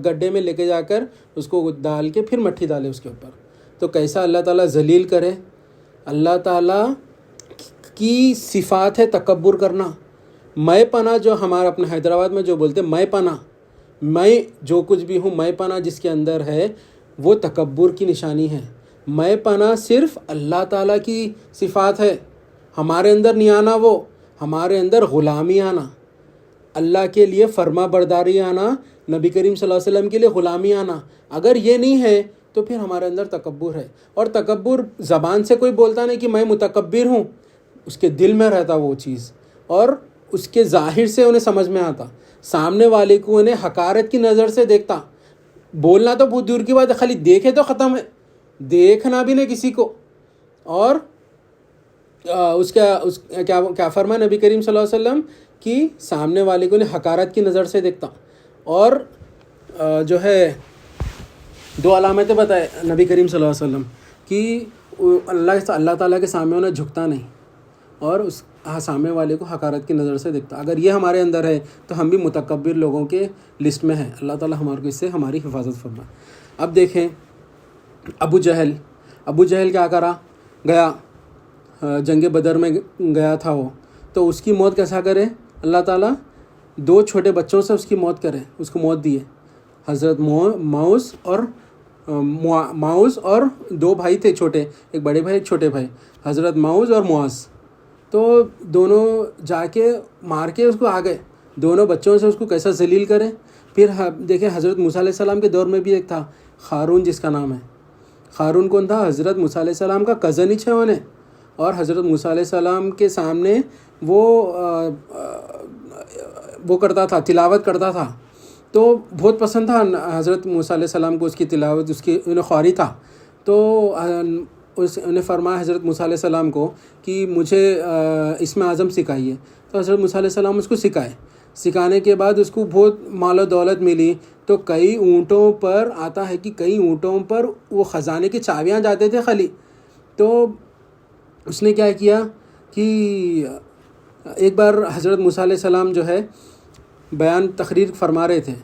گڈھے میں لے کے جا کر اس کو ڈال کے پھر مٹی ڈالے اس کے اوپر. تو کیسا اللہ تعالیٰ ذلیل کرے. اللہ تعالیٰ کی صفات ہے تکبر کرنا. میں پنا جو ہمارا اپنے حیدرآباد میں جو بولتے میں پنا، میں جو کچھ بھی ہوں، میں پنا جس کے اندر ہے وہ تکبر کی نشانی ہے. میں پنا صرف اللہ تعالیٰ کی صفات ہے، ہمارے اندر نہیں آنا. وہ ہمارے اندر غلامی آنا، اللہ کے لیے فرما برداری آنا، نبی کریم صلی اللہ علیہ وسلم کے لیے غلامی آنا. اگر یہ نہیں ہے تو پھر ہمارے اندر تکبر ہے. اور تکبر زبان سے کوئی بولتا نہیں کہ میں متکبر ہوں، اس کے دل میں رہتا وہ چیز، اور اس کے ظاہر سے انہیں سمجھ میں آتا. سامنے والے کو انہیں حقارت کی نظر سے دیکھتا. بولنا تو بہت دور کی بات ہے، خالی دیکھے تو ختم ہے، دیکھنا بھی نہیں کسی کو. اور اس کیا فرمایا نبی کریم صلی اللہ علیہ وسلم کہ سامنے والے کو انہیں حقارت کی نظر سے دیکھتا. اور جو ہے دو علامتیں بتائے نبی کریم صلی اللہ علیہ وسلم کہ اللہ تعالیٰ کے سامنے انہیں جھکتا نہیں، اور اس سامنے والے کو حقارت کی نظر سے دیکھتا. اگر یہ ہمارے اندر ہے تو ہم بھی متکبر لوگوں کے لسٹ میں ہیں. اللہ تعالیٰ ہمارے کو اس سے ہماری حفاظت فرمائے. اب دیکھیں ابو جہل کیا کرا، گیا جنگ بدر میں گیا تھا وہ. تو اس کی موت کیسا کرے اللہ تعالیٰ؟ 2 چھوٹے بچوں سے اس کی موت کرے، اس کو موت دیے. حضرت ماؤس اور 2 بھائی تھے چھوٹے، ایک بڑے بھائی ایک چھوٹے بھائی، حضرت ماؤس اور معاذ. تو دونوں جا کے مار کے اس کو آ گئے. دونوں بچوں سے اس کو کیسا ذلیل کرے. پھر دیکھیں حضرت موسیٰ علیہ السلام کے دور میں بھی ایک تھا قارون جس کا نام ہے. قارون کون تھا؟ حضرت موسیٰ علیہ السلام کا کزن ہی ہے انہیں. اور حضرت موسیٰ علیہ السلام کے سامنے وہ کرتا تھا، تلاوت کرتا تھا. تو بہت پسند تھا حضرت موسیٰ علیہ السلام کو اس کی تلاوت، اس کی انہیں خواری تھا. تو انہیں فرمایا حضرت موسیٰ علیہ السلام کو کہ مجھے اسم اعظم سکھائیے. تو حضرت موسیٰ علیہ السلام اس کو سکھانے کے بعد اس کو بہت مال و دولت ملی. تو کئی اونٹوں پر آتا ہے کہ کئی اونٹوں پر وہ خزانے کی چابیاں جاتے تھے خالی. تو اس نے کیا کیا کہ ایک بار حضرت موسیٰ علیہ السلام جو ہے تقریر فرما رہے تھے.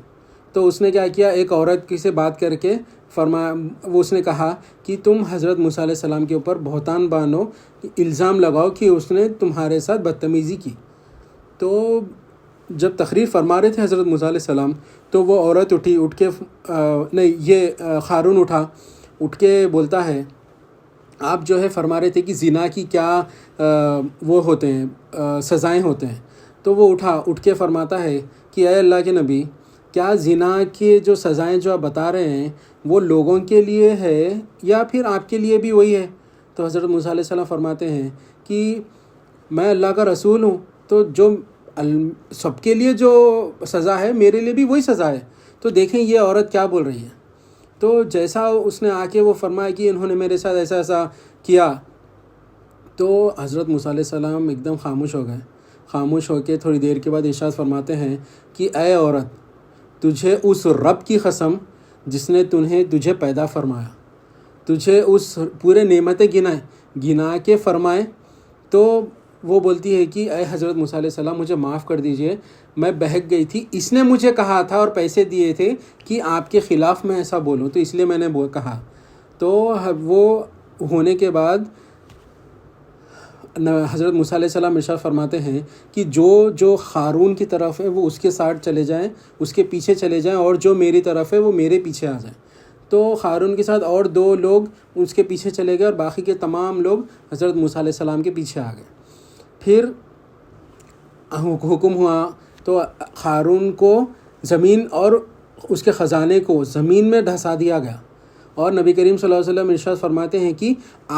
تو اس نے کیا کیا، ایک عورت کی سے بات کر کے اس نے کہا کہ تم حضرت موسیٰ علیہ السلام کے اوپر بہتان بانو، الزام لگاؤ کہ اس نے تمہارے ساتھ بدتمیزی کی. تو جب تقریر فرما رہے تھے حضرت موسیٰ علیہ السلام تو وہ عورت قارون اٹھ کے بولتا ہے، آپ جو ہے فرما رہے تھے کہ زنا کی کیا وہ ہوتے ہیں سزائیں ہوتے ہیں. تو وہ اٹھ کے فرماتا ہے کہ اے اللہ کے نبی، کیا زنا کی جو سزائیں جو آپ بتا رہے ہیں وہ لوگوں کے لیے ہے یا پھر آپ کے لیے بھی وہی ہے؟ تو حضرت موسیٰ علیہ السلام فرماتے ہیں کہ میں اللہ کا رسول ہوں، تو جو سب کے لیے جو سزا ہے میرے لیے بھی وہی سزا ہے. تو دیکھیں یہ عورت کیا بول رہی ہے. تو جیسا اس نے آ کے وہ فرمایا کہ انہوں نے میرے ساتھ ایسا کیا، تو حضرت موسیٰ علیہ السلام ایک دم خاموش ہو گئے. خاموش ہو کے تھوڑی دیر کے بعد ارشاد فرماتے ہیں کہ اے عورت، تجھے اس رب کی قسم جس نے تجھے پیدا فرمایا، تجھے اس پورے نعمتیں گنا کے فرمائے. تو وہ بولتی ہے کہ اے حضرت موسیٰ علیہ السلام مجھے معاف کر دیجئے، میں بہک گئی تھی، اس نے مجھے کہا تھا اور پیسے دیے تھے کہ آپ کے خلاف میں ایسا بولوں، تو اس لیے میں نے کہا. تو وہ ہونے کے بعد حضرت موسیٰ علیہ السلام ارشاد فرماتے ہیں کہ جو قارون کی طرف ہے وہ اس کے ساتھ چلے جائیں، اس کے پیچھے چلے جائیں، اور جو میری طرف ہے وہ میرے پیچھے آ جائیں. تو قارون کے ساتھ اور 2 لوگ اس کے پیچھے چلے گئے اور باقی کے تمام لوگ حضرت موسیٰ علیہ السلام کے پیچھے آ گئے. پھر حکم ہوا تو قارون کو زمین اور اس کے خزانے کو زمین میں دھسا دیا گیا، اور نبی کریم صلی اللہ علیہ وسلم ارشاد فرماتے ہیں کہ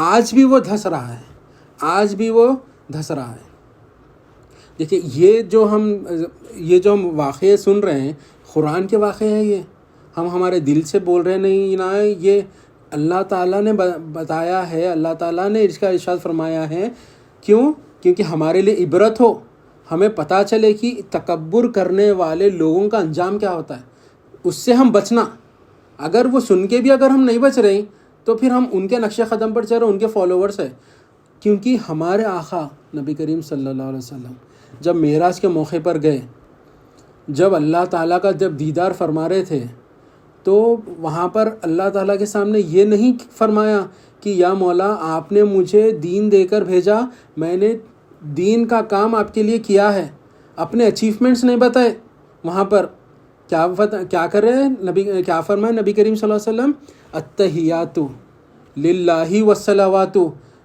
آج بھی وہ دھس رہا ہے، آج بھی وہ دھس رہا ہے۔ دیکھیے یہ جو ہم واقعے سن رہے ہیں قرآن کے واقعے ہیں، یہ ہم ہمارے دل سے بول رہے نہیں نا، یہ اللہ تعالیٰ نے بتایا ہے، اللہ تعالیٰ نے اس کا ارشاد فرمایا ہے۔ کیونکہ ہمارے لیے عبرت ہو، ہمیں پتہ چلے کہ تکبر کرنے والے لوگوں کا انجام کیا ہوتا ہے، اس سے ہم بچنا۔ اگر وہ سن کے بھی اگر ہم نہیں بچ رہے تو پھر ہم ان کے نقش قدم پر چل رہے، ان کے فالوورس ہیں۔ کیونکہ ہمارے آقا نبی کریم صلی اللہ علیہ وسلم جب معراج کے موقع پر گئے، جب اللہ تعالیٰ کا جب دیدار فرما رہے تھے، تو وہاں پر اللہ تعالیٰ کے سامنے یہ نہیں فرمایا کہ یا مولا آپ نے مجھے دین دے کر بھیجا، میں نے دین کا کام آپ کے لیے کیا ہے، اپنے اچیومنٹس نہیں بتائے۔ وہاں پر کیا کر رہے ہیں کیا فرمائے نبی کریم صلی اللہ علیہ وسلم؟ التحیات للہ والصلوات،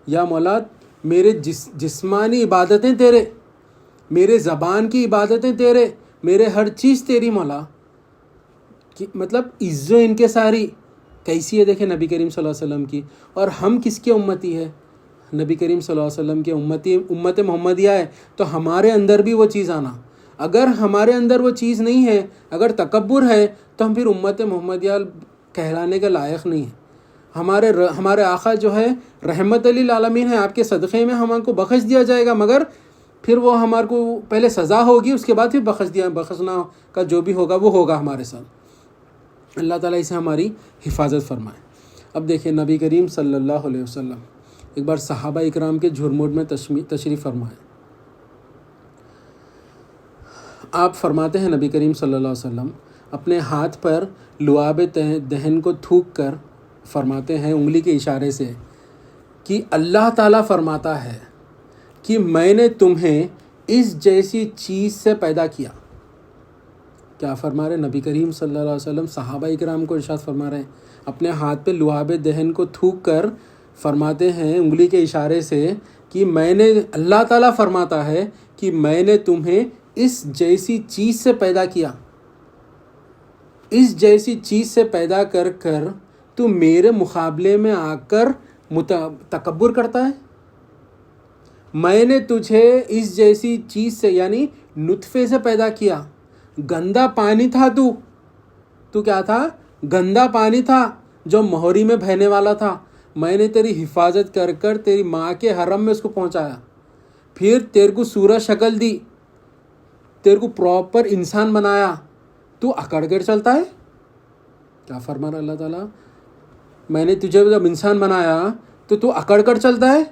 یا مولا میرے جسمانی عبادتیں تیرے، میرے زبان کی عبادتیں تیرے، میرے ہر چیز تیری مولا۔ مطلب عزت ان کے ساری کیسی ہے دیکھیں نبی کریم صلی اللہ علیہ وسلم کی۔ اور ہم کس کے امتی ہے؟ نبی کریم صلی اللہ علیہ وسلم کے امت محمدیہ ہے، تو ہمارے اندر بھی وہ چیز آنا۔ اگر ہمارے اندر وہ چیز نہیں ہے، اگر تکبر ہے، تو ہم پھر امت محمدیہ کہلانے کے لائق نہیں ہیں۔ ہمارے آقا جو ہے رحمت للعالمین ہے، آپ کے صدقے میں ہم کو بخش دیا جائے گا، مگر پھر وہ ہمارے کو پہلے سزا ہوگی، اس کے بعد پھر بخشنا کا جو بھی ہوگا وہ ہوگا ہمارے ساتھ۔ اللہ تعالیٰ اسے ہماری حفاظت فرمائے۔ اب دیکھیں نبی کریم صلی اللہ علیہ وسلم ایک بار صحابہ اکرام کے جھرمٹ میں تشریف فرمائے۔ آپ فرماتے ہیں نبی کریم صلی اللہ علیہ وسلم اپنے ہاتھ پر لعاب دہن کو تھوک کر فرماتے ہیں انگلی کے اشارے سے کہ اللہ تعالیٰ فرماتا ہے کہ میں نے تمہیں اس جیسی چیز سے پیدا کیا۔ کیا فرما رہے نبی کریم صلی اللہ علیہ وسلم صحابہ اکرام کو ارشاد فرما رہے ہیں، اپنے ہاتھ پہ لعاب دہن کو تھوک کر فرماتے ہیں انگلی کے اشارے سے کہ اللہ تعالیٰ فرماتا ہے کہ میں نے تمہیں اس جیسی چیز سے پیدا کیا، اس جیسی چیز سے پیدا کر تو میرے مقابلے میں آ کر تکبر کرتا ہے۔ میں نے تجھے اس جیسی چیز سے یعنی نطفے سے پیدا کیا، گندا پانی تھا تو کیا تھا؟ گندا پانی تھا جو مہوری میں بہنے والا تھا۔ میں نے تیری حفاظت کر تیری ماں کے حرم میں اس کو پہنچایا، پھر تیرے کو صورت شکل دی، تیرے کو پراپر انسان بنایا، تو اکڑ کر چلتا ہے۔ کیا فرما رہا اللہ تعالیٰ؟ میں نے تجھے جب انسان بنایا تو اکڑ کر چلتا ہے،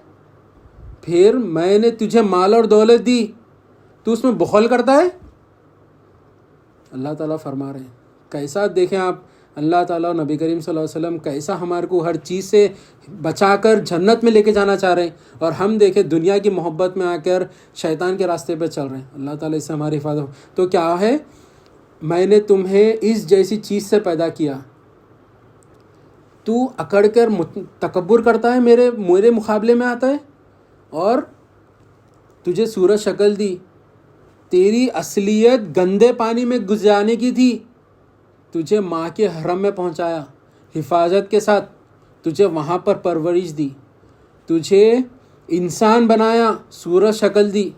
پھر میں نے تجھے مال اور دولت دی تو اس میں بخل کرتا ہے۔ اللہ تعالیٰ فرما رہے ہیں کیسا دیکھیں آپ، اللہ تعالیٰ اور نبی کریم صلی اللہ علیہ وسلم کیسا ہمارے کو ہر چیز سے بچا کر جنت میں لے کے جانا چاہ رہے ہیں، اور ہم دیکھیں دنیا کی محبت میں آ کر شیطان کے راستے پہ چل رہے ہیں۔ اللہ تعالیٰ اس سے ہماری حفاظت ہو۔ تو کیا ہے؟ میں نے تمہیں اس جیسی چیز سے پیدا کیا، تو اکڑ کر تکبر کرتا ہے، میرے مقابلے میں آتا ہے، اور تجھے صورت شکل دی، تیری اصلیت گندے پانی میں گزرانے کی تھی، تجھے ماں کے حرم میں پہنچایا حفاظت کے ساتھ، تجھے وہاں پر پرورش دی، تجھے انسان بنایا، صورت شکل دی،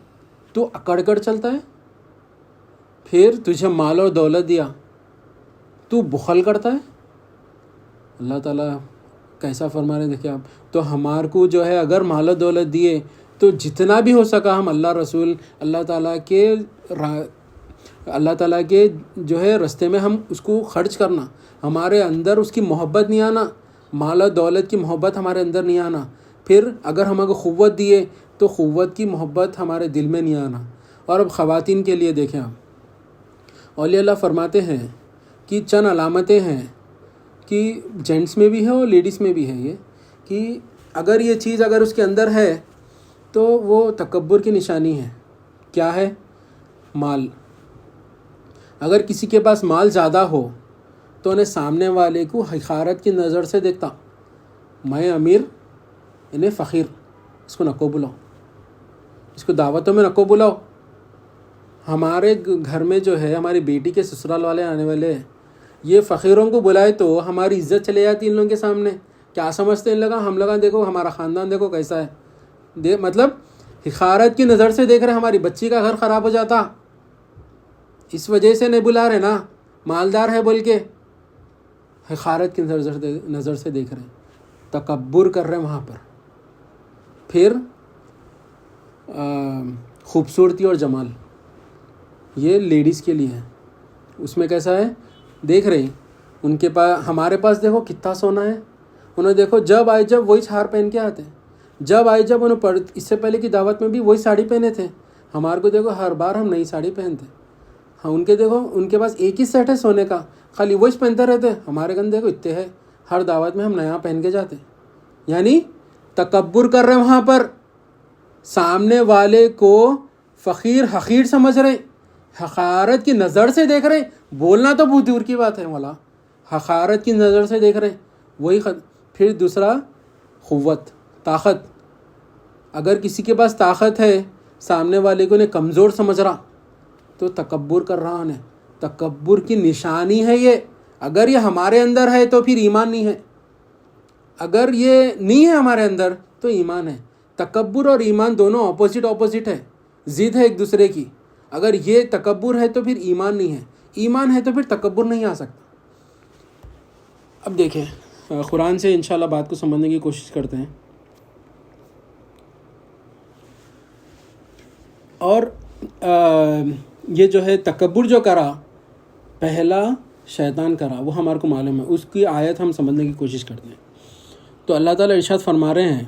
تو اکڑ کر چلتا ہے، پھر تجھے مال اور دولت دیا تو بخل کرتا ہے۔ اللہ تعالیٰ کیسا فرما رہے دیکھیں آپ۔ تو ہمارے کو جو ہے اگر مال و دولت دیے تو جتنا بھی ہو سکا ہم اللہ رسول اللہ تعالیٰ کے جو ہے راستے میں ہم اس کو خرچ کرنا، ہمارے اندر اس کی محبت نہیں آنا، مال و دولت کی محبت ہمارے اندر نہیں آنا۔ پھر اگر ہمیں کو قوت دیے تو قوت کی محبت ہمارے دل میں نہیں آنا۔ اور اب خواتین کے لیے دیکھیں آپ، اولیاء اللہ فرماتے ہیں کہ چند علامتیں ہیں کہ جینٹس میں بھی ہے اور لیڈیز میں بھی ہے، یہ کہ اگر یہ چیز اگر اس کے اندر ہے تو وہ تکبر کی نشانی ہے۔ کیا ہے؟ مال۔ اگر کسی کے پاس مال زیادہ ہو تو انہیں سامنے والے کو حقارت کی نظر سے دیکھتا، میں امیر انہیں فقیر، اس کو نکو بلاؤ، اس کو دعوتوں میں نکو بلاؤ، ہمارے گھر میں جو ہے ہماری بیٹی کے سسرال والے آنے والے ہیں، یہ فقیروں کو بلائے تو ہماری عزت چلے جاتی ان لوگوں کے سامنے. کیا سمجھتے ہیں ان لوگ؟ ہم لوگ دیکھو ہمارا خاندان دیکھو کیسا ہے، مطلب حقارت کی نظر سے دیکھ رہے. ہماری بچی کا گھر خراب ہو جاتا، اس وجہ سے نہیں بلا رہے نا، مالدار ہے بول کے حقارت کی نظر سے دیکھ رہے ہیں، تکبر کر رہے ہیں وہاں پر. پھر خوبصورتی اور جمال یہ لیڈیز کے لیے ہے، اس میں کیسا ہے دیکھ رہے ہیں. ان کے پاس، ہمارے پاس دیکھو کتنا سونا ہے. انہیں دیکھو جب آئے جب وہی ہار پہن کے آتے ہیں، جب آئے جب انہوں اس سے پہلے کی دعوت میں بھی وہی ساڑی پہنے تھے. ہمارے کو دیکھو ہر بار ہم نئی ساڑی پہنتے. ہاں ان کے دیکھو ان کے پاس ایک ہی سیٹ ہے سونے کا، خالی وہی پہنتے رہتے. ہمارے گھر دیکھو اتنے ہے، ہر دعوت میں ہم نیا پہن کے جاتے. یعنی تکبر کر رہے ہیں وہاں پر، سامنے والے کو فقیر حقیر سمجھ رہے، حقارت کی نظر سے دیکھ رہے. بولنا تو بہت دور کی بات ہے مولا، حقارت کی نظر سے دیکھ رہے وہی پھر دوسرا قوت، طاقت. اگر کسی کے پاس طاقت ہے، سامنے والے کو نے کمزور سمجھ رہا تو تکبر کر رہا ہے. تکبر کی نشانی ہے یہ. اگر یہ ہمارے اندر ہے تو پھر ایمان نہیں ہے، اگر یہ نہیں ہے ہمارے اندر تو ایمان ہے. تکبر اور ایمان دونوں اپوزٹ ہے، ضد ہے ایک دوسرے کی. اگر یہ تکبر ہے تو پھر ایمان نہیں ہے، ایمان ہے تو پھر تکبر نہیں آ سکتا. اب دیکھیں قرآن سے انشاءاللہ بات کو سمجھنے کی کوشش کرتے ہیں. اور یہ جو ہے تکبر جو کرا پہلا شیطان کرا، وہ ہمارے کو معلوم ہے. اس کی آیت ہم سمجھنے کی کوشش کرتے ہیں. تو اللہ تعالیٰ ارشاد فرما رہے ہیں،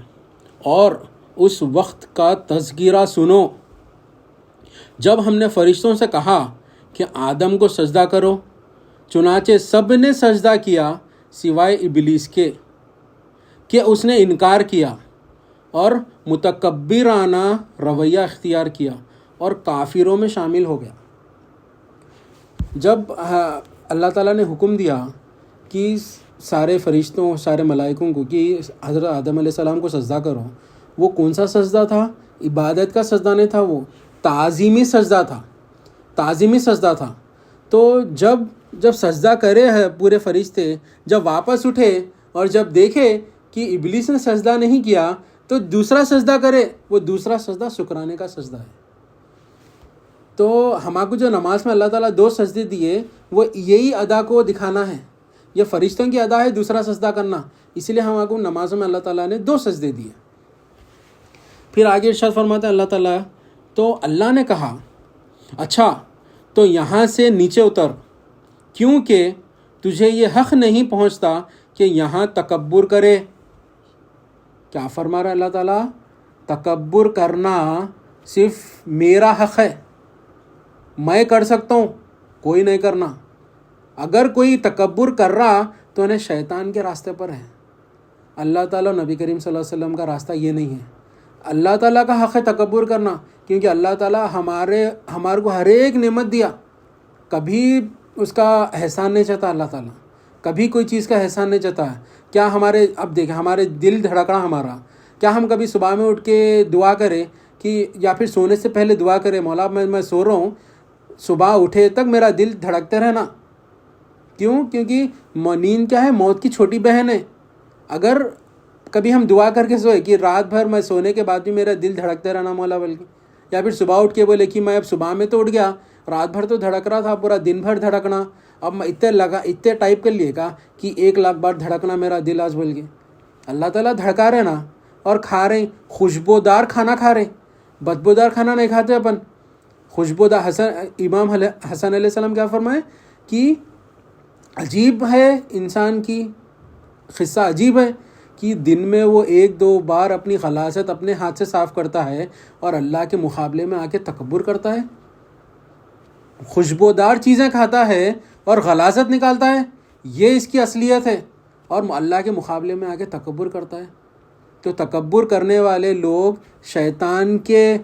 اور اس وقت کا تذکرہ سنو جب ہم نے فرشتوں سے کہا کہ آدم کو سجدہ کرو، چنانچہ سب نے سجدہ کیا سوائے ابلیس کے کہ اس نے انکار کیا اور متکبرانہ رویہ اختیار کیا اور کافروں میں شامل ہو گیا. جب اللہ تعالیٰ نے حکم دیا کہ سارے فرشتوں، سارے ملائکوں کو کہ حضرت آدم علیہ السلام کو سجدہ کرو، وہ کون سا سجدہ تھا؟ عبادت کا سجدہ نہیں تھا، وہ تعظیمی سجدہ تھا، تعظیمی سجدہ تھا. تو جب سجدہ کرے ہیں پورے فرشتے، جب واپس اٹھے اور جب دیکھے کہ ابلیس نے سجدہ نہیں کیا تو دوسرا سجدہ کرے، وہ دوسرا سجدہ شکرانے کا سجدہ ہے. تو ہمارے کو جو نماز میں اللہ تعالیٰ 2 سجدے دیے، وہ یہی ادا کو دکھانا ہے. یہ فرشتوں کی ادا ہے دوسرا سجدہ کرنا، اسی لیے ہمارے کو نمازوں میں اللہ تعالیٰ نے 2 سجدے دیے. پھر آگے ارشاد فرماتا ہے اللہ تعالیٰ، تو اللہ نے کہا اچھا تو یہاں سے نیچے اتر، کیونکہ تجھے یہ حق نہیں پہنچتا کہ یہاں تکبر کرے. کیا فرما رہا ہے اللہ تعالیٰ؟ تکبر کرنا صرف میرا حق ہے، میں کر سکتا ہوں، کوئی نہیں کرنا. اگر کوئی تکبر کر رہا تو انہیں شیطان کے راستے پر ہے. اللہ تعالیٰ نبی کریم صلی اللہ علیہ وسلم کا راستہ یہ نہیں ہے. اللہ تعالیٰ کا حق ہے تکبر کرنا، کیونکہ اللہ تعالیٰ ہمارے کو ہر ایک نعمت دیا، کبھی اس کا احسان نہیں چاہتا. اللہ تعالیٰ کبھی کوئی چیز کا احسان نہیں چاہتا ہے. کیا اب دیکھیں ہمارے دل دھڑکنا ہمارا، کیا ہم کبھی صبح میں اٹھ کے دعا کریں کہ یا پھر سونے سے پہلے دعا کریں مولا میں سو رہا ہوں، صبح اٹھے تک میرا دل دھڑکتے رہنا؟ کیوں؟ کیونکہ نیند کیا ہے؟ موت کی چھوٹی بہن ہے. اگر کبھی ہم دعا کر کے سوئے کہ رات بھر میں سونے کے بعد بھی میرا دل دھڑکتے رہنا مولا بلکہ، یا پھر صبح اٹھ کے بولے کہ میں اب صبح میں تو اٹھ گیا، رات بھر تو دھڑک رہا تھا، پورا دن بھر دھڑکنا، اب میں اتنے ٹائپ کر لیے گا کہ 1,00,000 بار دھڑکنا میرا دل آج بول کے. اللہ تعالیٰ دھڑکا رہے نا، اور کھا رہے خوشبودار کھانا کھا رہے. بدبودار کھانا نہیں کھاتے اپن، خوشبودار. امام حسن علیہ السلام کیا فرمائے کہ عجیب ہے انسان کی قصہ، عجیب ہے کہ دن میں وہ 1-2 بار اپنی غلاظت اپنے ہاتھ سے صاف کرتا ہے اور اللہ کے مقابلے میں آ کے تکبر کرتا ہے. خوشبودار چیزیں کھاتا ہے اور غلاظت نکالتا ہے، یہ اس کی اصلیت ہے، اور اللہ کے مقابلے میں آ کے تکبر کرتا ہے. تو تکبر کرنے والے لوگ شیطان کے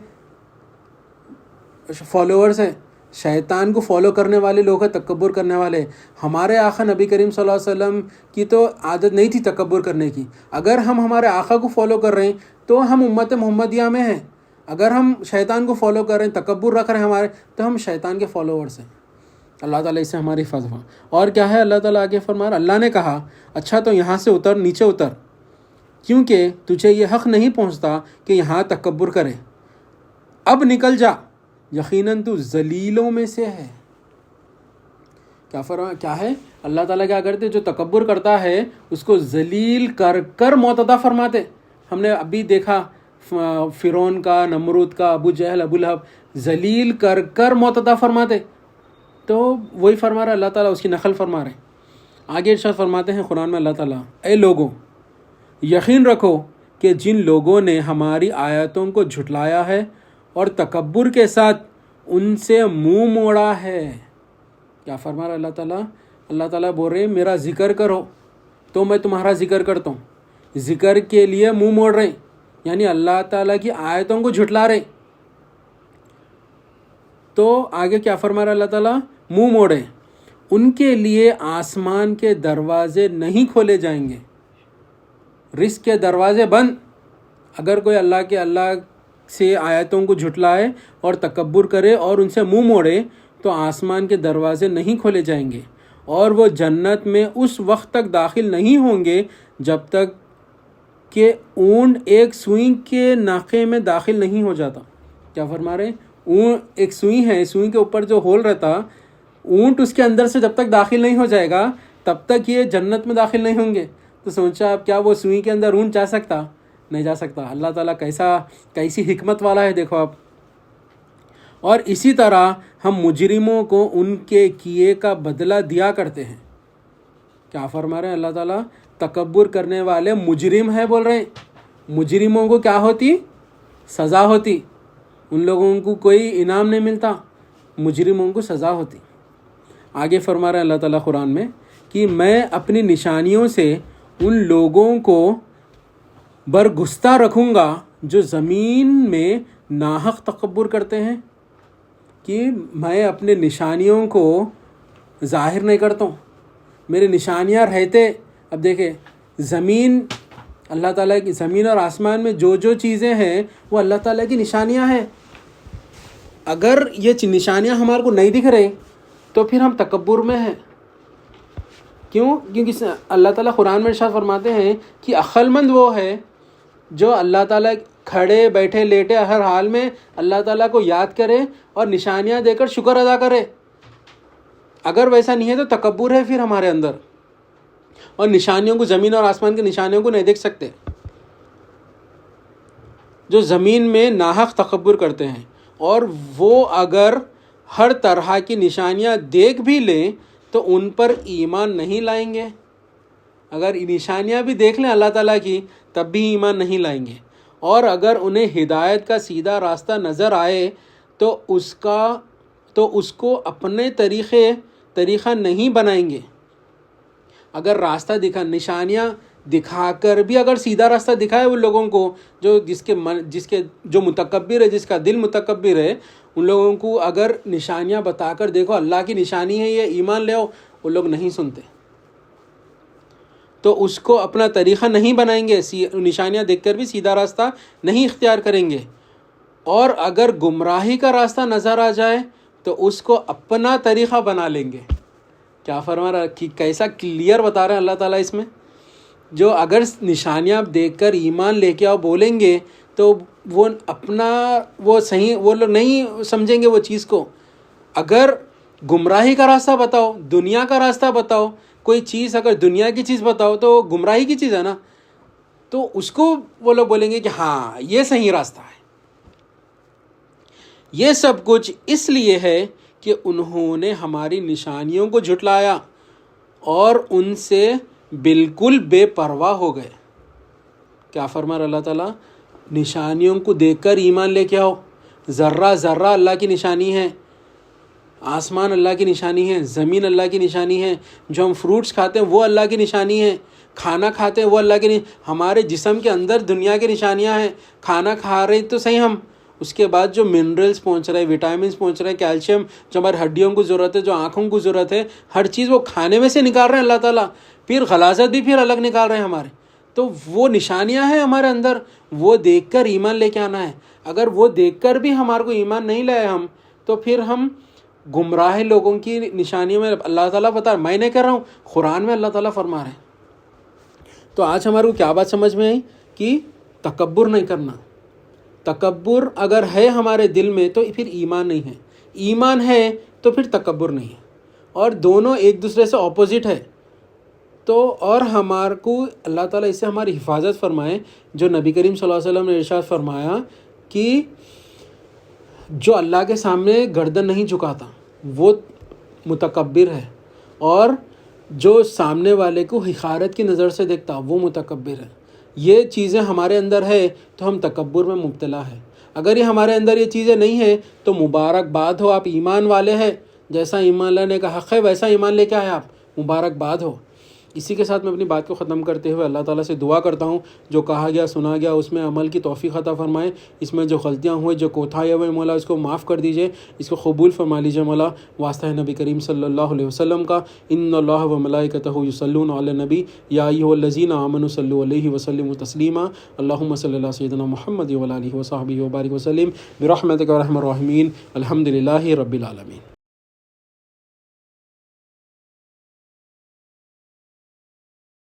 فالوورز ہیں، شیطان کو فالو کرنے والے لوگ ہیں تکبر کرنے والے. ہمارے آقا نبی کریم صلی اللہ علیہ وسلم کی تو عادت نہیں تھی تکبر کرنے کی. اگر ہم ہمارے آقا کو فالو کر رہے ہیں تو ہم امت محمدیہ میں ہیں. اگر ہم شیطان کو فالو کر رہے ہیں، تکبر رکھ رہے ہیں ہمارے، تو ہم شیطان کے فالوورس ہیں۔ اللہ تعالیٰ اس سے ہماری حفاظت ہو۔ اور کیا ہے اللہ تعالیٰ آگے فرما رہا، اللہ نے کہا اچھا تو یہاں سے اتر، نیچے اتر، کیونکہ تجھے یہ حق نہیں پہنچتا کہ یہاں تکبر کرے، اب نکل جا، یقیناً تو ذلیلوں میں سے ہے۔ کیا ہے اللہ تعالیٰ کیا کرتے، جو تکبر کرتا ہے اس کو ذلیل کر کر موت عطا فرماتے۔ ہم نے ابھی دیکھا فرعون کا، نمرود کا، ابو جہل، ابو لہب، ذلیل کر کر موت عطا فرماتے۔ تو وہی فرما رہا اللہ تعالیٰ، اس کی نقل فرما رہے ہیں۔ آگے ارشاد فرماتے ہیں قرآن میں اللہ تعالیٰ، اے لوگوں یقین رکھو کہ جن لوگوں نے ہماری آیتوں کو جھٹلایا ہے اور تکبر کے ساتھ ان سے منہ موڑا ہے۔ کیا فرما رہا اللہ تعالیٰ؟ اللہ تعالیٰ بول رہے ہیں میرا ذکر کرو تو میں تمہارا ذکر کرتا ہوں، ذکر کے لیے منہ موڑ رہے ہیں، یعنی اللہ تعالیٰ کی آیتوں کو جھٹلا رہے۔ تو آگے کیا فرما رہا اللہ تعالیٰ؟ منہ موڑے، ان کے لیے آسمان کے دروازے نہیں کھولے جائیں گے، رزق کے دروازے بند۔ اگر کوئی اللہ سے آیتوں کو جھٹلائے اور تکبر کرے اور ان سے منہ موڑے تو آسمان کے دروازے نہیں کھولے جائیں گے، اور وہ جنت میں اس وقت تک داخل نہیں ہوں گے جب تک کہ اونٹ ایک سوئی کے ناقے میں داخل نہیں ہو جاتا۔ کیا فرما رہے ہیں؟ ایک سوئی ہے، سوئی کے اوپر جو ہول رہتا، اونٹ اس کے اندر سے جب تک داخل نہیں ہو جائے گا تب تک یہ جنت میں داخل نہیں ہوں گے۔ تو سوچا اب کیا وہ سوئی کے اندر اونٹ جا سکتا؟ نہیں جا سکتا۔ اللہ تعالیٰ کیسی حکمت والا ہے دیکھو آپ۔ اور اسی طرح ہم مجرموں کو ان کے کیے کا بدلہ دیا کرتے ہیں۔ کیا فرما رہے ہیں اللہ تعالیٰ؟ تکبر کرنے والے مجرم ہیں بول رہے ہیں، مجرموں کو کیا ہوتی؟ سزا ہوتی، ان لوگوں کو کوئی انعام نہیں ملتا، مجرموں کو سزا ہوتی۔ آگے فرما رہے ہیں اللہ تعالیٰ قرآن میں کہ میں اپنی نشانیوں سے ان لوگوں کو برگزیدہ رکھوں گا جو زمین میں ناحق تکبر کرتے ہیں، کہ میں اپنے نشانیوں کو ظاہر نہیں کرتا ہوں، میرے نشانیاں رہتے۔ اب دیکھیں زمین، اللہ تعالیٰ کی زمین اور آسمان میں جو چیزیں ہیں وہ اللہ تعالیٰ کی نشانیاں ہیں۔ اگر یہ نشانیاں ہمارے کو نہیں دکھ رہی تو پھر ہم تکبر میں ہیں۔ کیونکہ اللہ تعالیٰ قرآن میں ارشاد فرماتے ہیں کہ عقل مند وہ ہے جو اللہ تعالیٰ کھڑے بیٹھے لیٹے ہر حال میں اللہ تعالیٰ کو یاد کرے اور نشانیاں دے کر شکر ادا کرے۔ اگر ویسا نہیں ہے تو تکبر ہے پھر ہمارے اندر، اور نشانیوں کو، زمین اور آسمان کی نشانیوں کو نہیں دیکھ سکتے۔ جو زمین میں ناحق تکبر کرتے ہیں، اور وہ اگر ہر طرح کی نشانیاں دیکھ بھی لیں تو ان پر ایمان نہیں لائیں گے۔ اگر نشانیاں بھی دیکھ لیں اللہ تعالیٰ کی تب بھی ایمان نہیں لائیں گے، اور اگر انہیں ہدایت کا سیدھا راستہ نظر آئے تو اس کو اپنے طریقہ نہیں بنائیں گے۔ اگر راستہ نشانیاں دکھا کر بھی اگر سیدھا راستہ دکھائے ان لوگوں کو جو متکبر ہے، جس کا دل متکبر ہے، ان لوگوں کو اگر نشانیاں بتا کر دیکھو اللہ کی نشانی ہے یہ ایمان لے آؤ، وہ لوگ نہیں سنتے، تو اس کو اپنا طریقہ نہیں بنائیں گے، نشانیاں دیکھ کر بھی سیدھا راستہ نہیں اختیار کریں گے۔ اور اگر گمراہی کا راستہ نظر آ جائے تو اس کو اپنا طریقہ بنا لیں گے۔ کیا فرما رہا کہ کیسا کلیئر بتا رہے ہیں اللہ تعالیٰ اس میں، جو اگر نشانیاں دیکھ کر ایمان لے کے آؤ بولیں گے تو وہ صحیح وہ لوگ نہیں سمجھیں گے وہ چیز کو۔ اگر گمراہی کا راستہ بتاؤ، دنیا کا راستہ بتاؤ، کوئی چیز اگر دنیا کی چیز بتاؤ تو گمراہی کی چیز ہے نا، تو اس کو وہ لوگ بولیں گے کہ ہاں یہ صحیح راستہ ہے۔ یہ سب کچھ اس لیے ہے کہ انہوں نے ہماری نشانیوں کو جھٹلایا اور ان سے بالکل بے پرواہ ہو گئے۔ کیا فرما رہا اللہ تعالیٰ؟ نشانیوں کو دیکھ کر ایمان لے کے آؤ۔ ذرہ ذرہ اللہ کی نشانی ہے، آسمان اللہ کی نشانی ہے، زمین اللہ کی نشانی ہے، جو ہم فروٹس کھاتے ہیں وہ اللہ کی نشانی ہے، کھانا کھاتے ہیں وہ اللہ کی ہمارے جسم کے اندر دنیا کی نشانیاں ہیں۔ کھانا کھا رہے تو صحیح ہم، اس کے بعد جو منرلز پہنچ رہے ہیں، وٹامنز پہنچ رہے ہیں، کیلشیم جو ہماری ہڈیوں کو ضرورت ہے، جو آنکھوں کو ضرورت ہے، ہر چیز وہ کھانے میں سے نکال رہے ہیں اللہ تعالیٰ۔ پھر غلاظت بھی پھر الگ نکال رہے ہیں ہمارے، تو وہ نشانیاں ہیں ہمارے اندر، وہ دیکھ کر ایمان لے کے آنا ہے۔ اگر وہ دیکھ کر بھی ہمارے کو ایمان نہیں لائے ہم، تو پھر ہم گمراہ لوگوں کی نشانیوں میں اللہ تعالیٰ بتا، میں نہیں کر رہا ہوں، قرآن میں اللہ تعالیٰ فرما رہے ہیں۔ تو آج ہمارے کو کیا بات سمجھ میں آئی کہ تکبر نہیں کرنا۔ تکبر اگر ہے ہمارے دل میں تو پھر ایمان نہیں ہے، ایمان ہے تو پھر تکبر نہیں ہے، اور دونوں ایک دوسرے سے اپوزٹ ہے۔ تو اور ہمارے کو اللہ تعالیٰ اس سے ہماری حفاظت فرمائے۔ جو نبی کریم صلی اللہ علیہ وسلم نے ارشاد فرمایا کہ جو اللہ کے سامنے گردن نہیں جھکاتا وہ متکبر ہے، اور جو سامنے والے کو حقارت کی نظر سے دیکھتا وہ متکبر ہے۔ یہ چیزیں ہمارے اندر ہے تو ہم تکبر میں مبتلا ہے۔ اگر یہ ہمارے اندر یہ چیزیں نہیں ہیں تو مبارکباد ہو، آپ ایمان والے ہیں، جیسا ایمان لانے کا حق ہے ویسا ایمان لے کے آئے آپ، مبارکباد ہو۔ اسی کے ساتھ میں اپنی بات کو ختم کرتے ہوئے اللہ تعالیٰ سے دعا کرتا ہوں، جو کہا گیا سنا گیا اس میں عمل کی توفیق عطا فرمائے، اس میں جو غلطیاں ہوئے، جو کوتاہیاں ہوئے مولا اس کو معاف کر دیجئے، اس کو قبول فرما لیجئے مولا، واسطہ نبی کریم صلی اللہ علیہ وسلم کا۔ ان اللہ و ملائکتہ یصلون علی النبی یا ایھا الذین آمنوا صلوا علیہ وسلموا تسلیما۔ اللہم صلی علی سیدنا محمد وعلی آلہ وصحبہ وبارک وسلم برحمتک یا ارحم الراحمین۔ الحمد للہ رب العالمین۔